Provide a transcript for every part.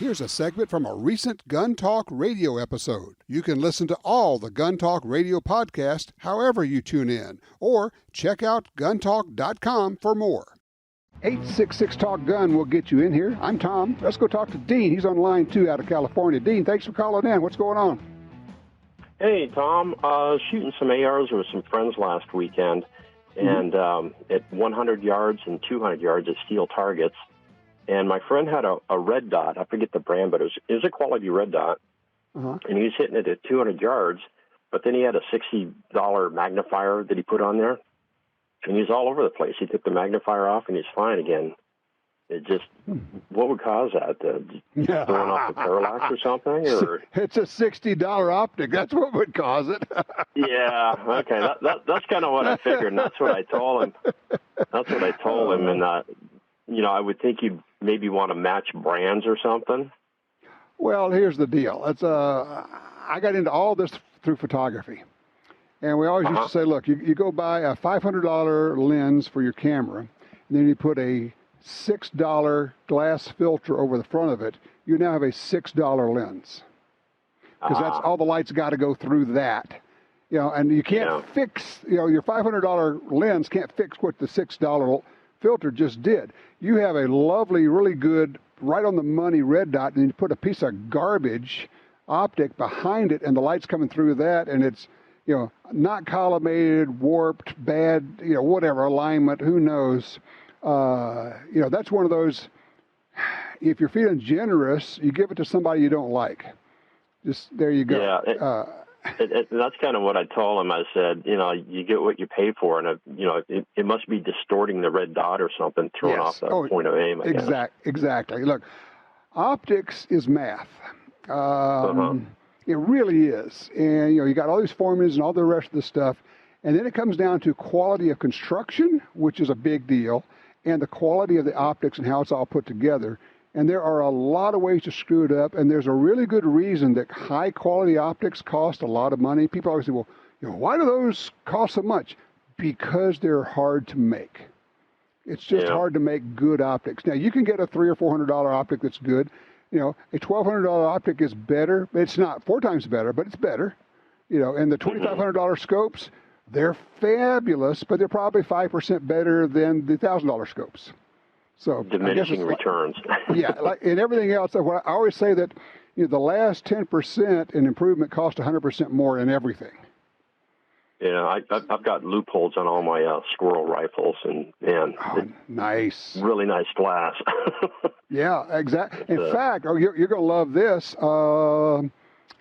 Here's a segment from a recent Gun Talk radio episode. You can listen to all the Gun Talk radio podcasts however you tune in, or check out guntalk.com for more. 866 Talk Gun will get you in here. I'm Tom. Let's go talk to Dean. He's on line 2 out of California. Dean, thanks for calling in. What's going on? Hey, Tom. Shooting some ARs with some friends last weekend, and at 100 yards and 200 yards at steel targets. And my friend had a red dot. I forget the brand, but it was a quality red dot. And he was hitting it at 200 yards, but then he had a $60 magnifier that he put on there, and he's all over the place. He took the magnifier off, and he's fine again. It just, what would cause that? Throwing off the parallax or something? Or? It's a $60 optic. That's what would cause it. Yeah, okay. That's kind of what I figured, and that's what I told him. And, I would think you'd maybe want to match brands or something. Well, here's the deal. I got into all this through photography. And we always used to say, look, you go buy a $500 lens for your camera, and then you put a $6 glass filter over the front of it. You now have a $6 lens. Because that's all the lights got to go through that. And you can't fix, your $500 lens can't fix what the $6 filter just did. You have a lovely, really good, right on the money red dot, and you put a piece of garbage optic behind it, and the light's coming through that, and it's, not collimated, warped, bad, whatever, alignment, who knows. That's one of those, if you're feeling generous, you give it to somebody you don't like. Just, there you go. Yeah. That's kind of what I told him. I said, you get what you pay for, and it must be distorting the red dot or something, throwing off the point of aim. Exactly. Look, optics is math. It really is, and you got all these formulas and all the rest of the stuff, and then it comes down to quality of construction, which is a big deal, and the quality of the optics and how it's all put together. And there are a lot of ways to screw it up, and there's a really good reason that high-quality optics cost a lot of money. People always say, well, why do those cost so much? Because they're hard to make. It's just hard to make good optics. Now, you can get a $300 or $400 optic that's good. A $1,200 optic is better. It's not 4 times better, but it's better. And the $2,500 scopes, they're fabulous, but they're probably 5% better than the $1,000 scopes. So diminishing returns. Like in everything else, I always say that the last 10% in improvement cost 100% more in everything. I've got loopholes on all my squirrel rifles, and nice, really nice glass. Yeah, exactly. In fact, you're going to love this.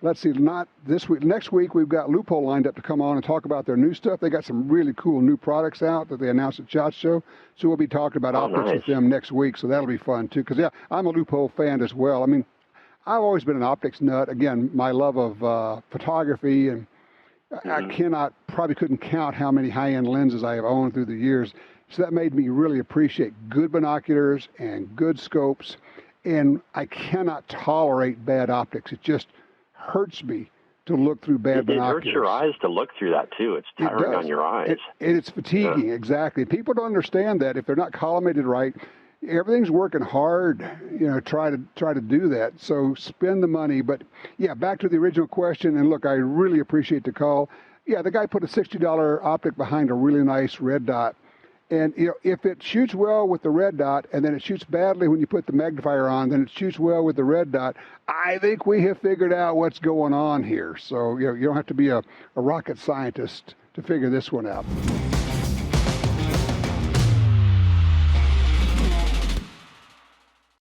Let's see, not this week. Next week, we've got Loophole lined up to come on and talk about their new stuff. They got some really cool new products out that they announced at SHOT Show. So we'll be talking about optics with them next week. So that'll be fun, too. Because, I'm a Loophole fan as well. I mean, I've always been an optics nut. Again, my love of photography, and I probably couldn't count how many high-end lenses I have owned through the years. So that made me really appreciate good binoculars and good scopes. And I cannot tolerate bad optics. It just hurts me to look through bad binoculars. It hurts your eyes to look through that, too. It's tiring on your eyes. And it's fatiguing, exactly. People don't understand that. If they're not collimated right, everything's working hard, try to do that. So spend the money. But, back to the original question. And, look, I really appreciate the call. Yeah, the guy put a $60 optic behind a really nice red dot. And, if it shoots well with the red dot and then it shoots badly when you put the magnifier on, then it shoots well with the red dot, I think we have figured out what's going on here. So, you don't have to be a rocket scientist to figure this one out.